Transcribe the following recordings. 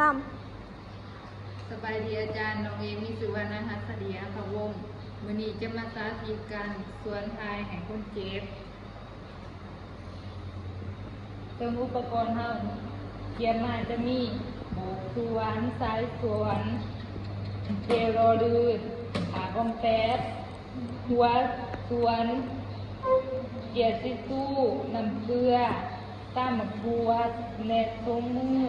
ซ้สบายดีอาจารย์น้องเอมีสุวรรณหัสดิยาภวงศ์มื้อนี้จะมาสาธิตการสวนทายให้คนเจ็บเติมอุปกรณ์เฮาเตรียมมาจะมีโบกสวนสายสวนเจลโรลืดขาอมแป๊บหัวสวนเกียร์ซิตู้น้ำเกลือต้ามะพร้าวเน็ตทรงมือ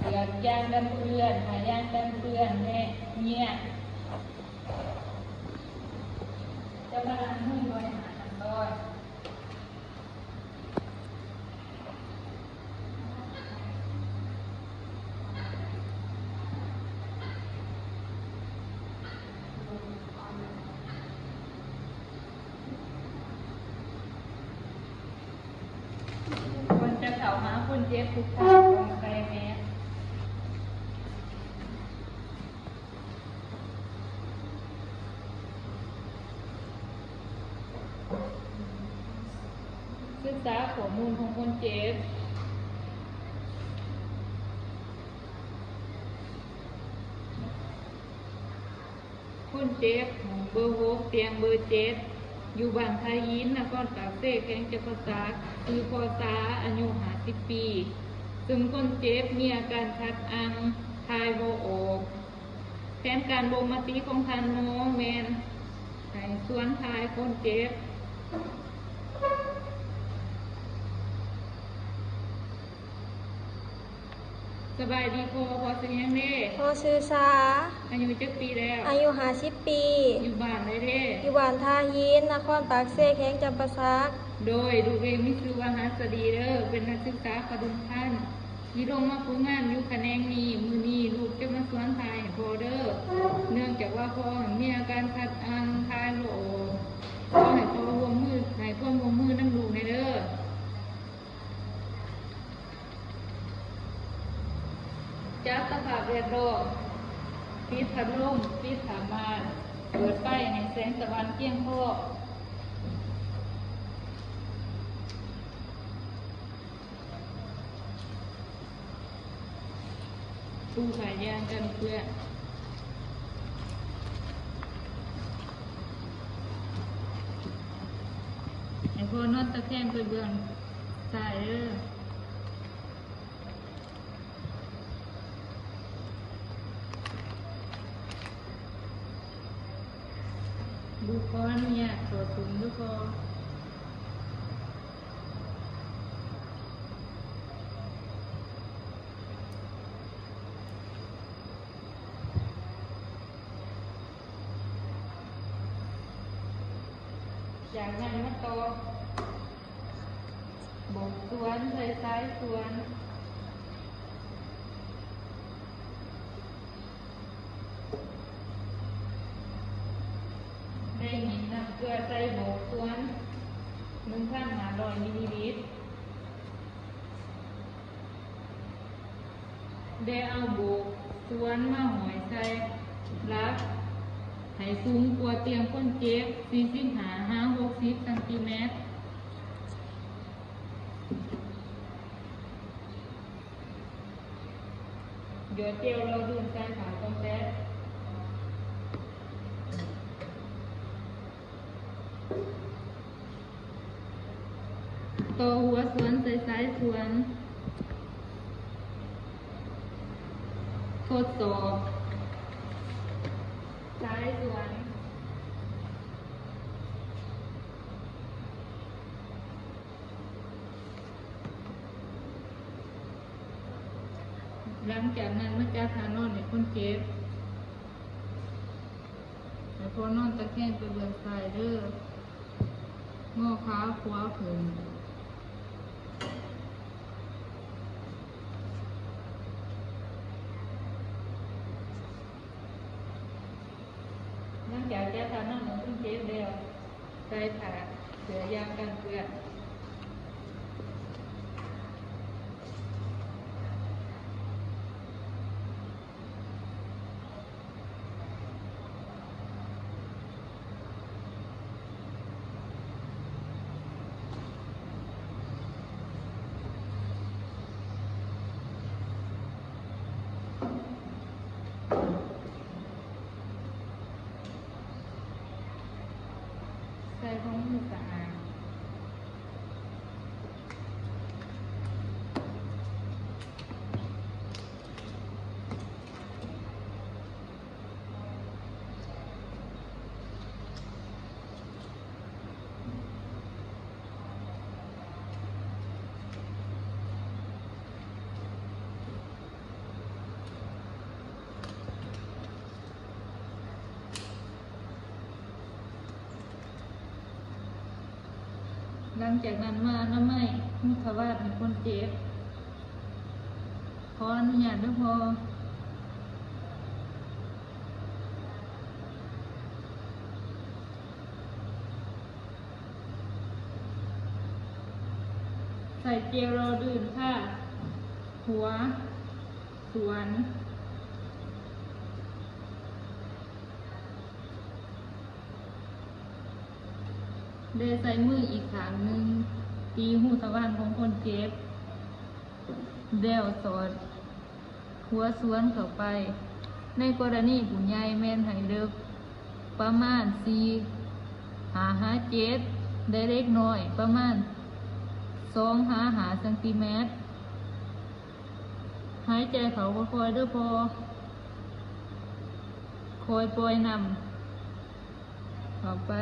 เสือกยางดำเกลือนหายางดำเกลือนเนี่ยจะมาล้างมือโดยหาน้ำร้อนคนจะเข้าหาคนเจ็บทุกท่านต้องใส่แมสศึกษาข้อมูลของคนเจ็บคนเจ็บเบอร์6เตียงเบอร์7อยู่บ้านทายินนครปากเสแข้งจักรสาคือพอสาอายุ50 ปีซึ่งคนเจ็บมีอาการชักอังทายบ่ออกแผนการบ่งมติของท่านหมอแมนให้สวนทายคนเจ็บสบายดีพอสิยังเด้ ำพอซื้อซาอายุจักปีแล้วอายุ50 ปีอยู่บ้านได้เด้อยู่บ้านท่าหินนครปากเสแข้งจำปาสักโดยดูเองมีชื่อว่าหัสดีเด้อเป็นนักศึกษาประดุมพันธ์มีลงมาฝึกงานอยู่คะแนนนี้มือนี้ลูกจะมาสวนทายให้พ่อเด้อเนื่องจากว่าพ่อมีอาการคัดอังทายโรขอให้พ่อร่วมมือให้พ่อร่วมมือน้ำลูกในเด้อจัดสภาพแวดล้อมปิดพัดลมปิดผ้าม่านเปิดไฟให้แสงตะวันเพียงพอตู้ขายยางกันเพื่อนไอ้พอนอนตะแคงไปเบื้องซ้ายเด้อดูก้อนเนี่ยตัวถุงดูก้อนจากนั้นมาต่อโบกสวนใส่สายสวนได้หินน้ำเกลือใส่โบกสวน1,500 มิลลิลิตรได้เอาโบกสวนมาหอยใส่รับให้สูงกว่าเตียงคนเจ็บ45-60 ซนติเมตรเดี๋ยวเจลเราดูดใส่ขาตรงแป๊บต่อหัวสวนใส่สายสวนทดสอบสายสวนหลังจากนั้นเมื่อจ้าทานอนในคนเจ็บแต่พอนอนตะแคงไปเบื้องซ้ายเด้องอขาขวาขึ้นหลังจากจ้าทานอนในคนเจ็บแล้วใส่ผ้าเสื้อยางกันเปื้อน หลังจากนั้นมาน้ำไม่มุขวาดให้คนเจ็บขออนุญาตด้วยพอใส่เจลรอดื่นค่ะหัวสวนเดใส่มืออีกขางหนึ่งตีหูตะวันของคนเจ็บเดวสอดหัวสวนเข้าไป ในกรณีผู้ใหญ่แม่นให้เลิกประมาณ4-7ได้เล็กน้อยประมาณ2-5เซนติเมตรหายใจเขาค่อยๆเด้อพอคอยปล่อยนำเข้าไป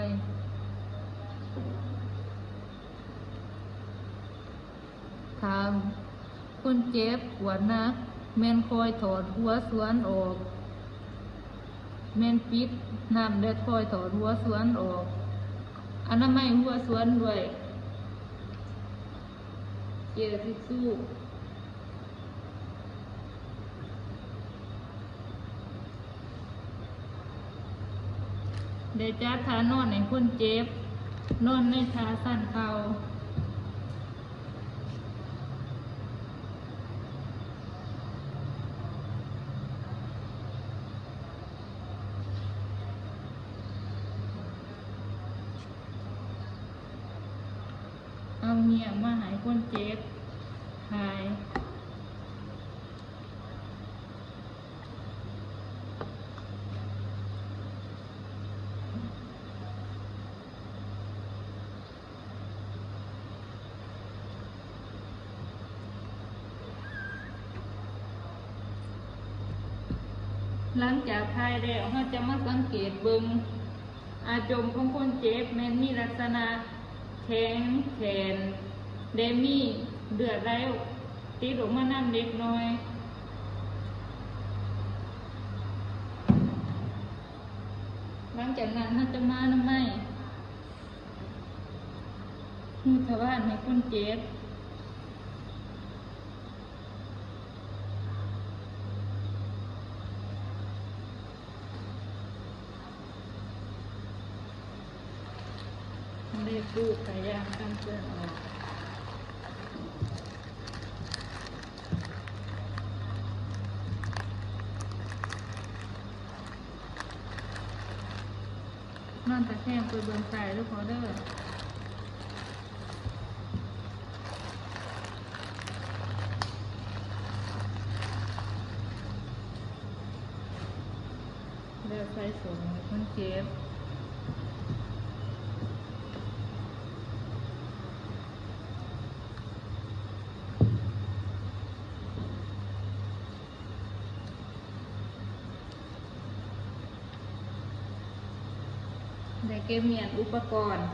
ทางคนเจ็บปวดนักแม่นคอยถอดหัวสวนออกแม่นปิดน้ำเด็ดคอยถอดหัวสวนออกอนามัยหัวสวนด้วยเจลทิชชู่เดี๋ยวจัดทานอนในคนเจ็บนอนในท่าสั้นเข่าเอาเงียมาหายคนเจ็บหายหลังจากทายแล้วเราจะมาสังเกตเบิ่งอาจมของคนเจ็บแม้นมีลักษณะแข็งแขนเดมีเดือดแล้วติดออกมาน้ำเล็กน้อยหลังจากนั้นเราจะมาน้ำไม้หูทวารให้คนเจ็บได้ปูกายางกันเสื้อออกนอนตะแคงไปเบื้องซ้ายลูกพอเด้อแล้วใส่สวมให้คนเจ็บได้เก็บเมียนอุปกรณ์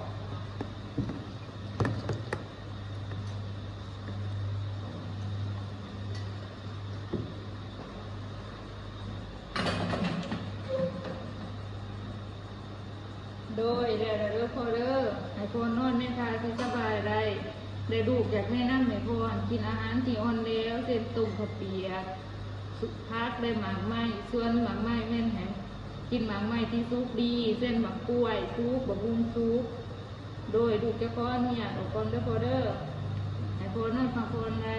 โดยเด้อพอเด้อให้พอนอนในท่าที่สบายได้ดูกจากแม่น้ำในพรกินอาหารที่อ่อนแล้วเส้นตุ่มข้าวเปียกสุพักได้หมากไม้ส่วนหมากไม้แม่นแหงกินหมากไม้ที่ซุปดีเส้นหมากกล้วยซุปบะบุงซุปโดยดูเจ้าก้อนเนี่ยออกก่อนเด้อพอเด้อให้พอนอนพักผ่อนได้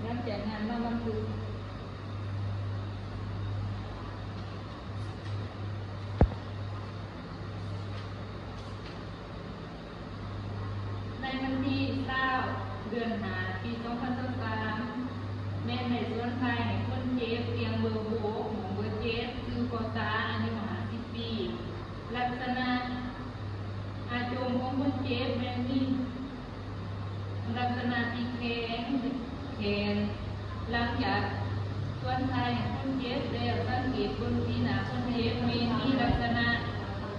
หลังจากนั้นมาบันทึก วันที่9 เดือนหาปี2023แม่ในส่วนไทยคนเจ็บเตียงเบอร์6หมอเบอร์7คือกอตาอายุ50 ปีลักษณะอาจงของคนเจ็บแม่นี่ลักษณะที่แขนหลังจากส่วนไทยคนเจ็บแล้วสังเกตบนที่หน้าคนเจ็บมีลักษณะ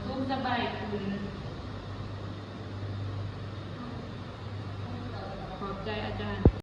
สุขสบายขึ้นขอบใจอาจารย์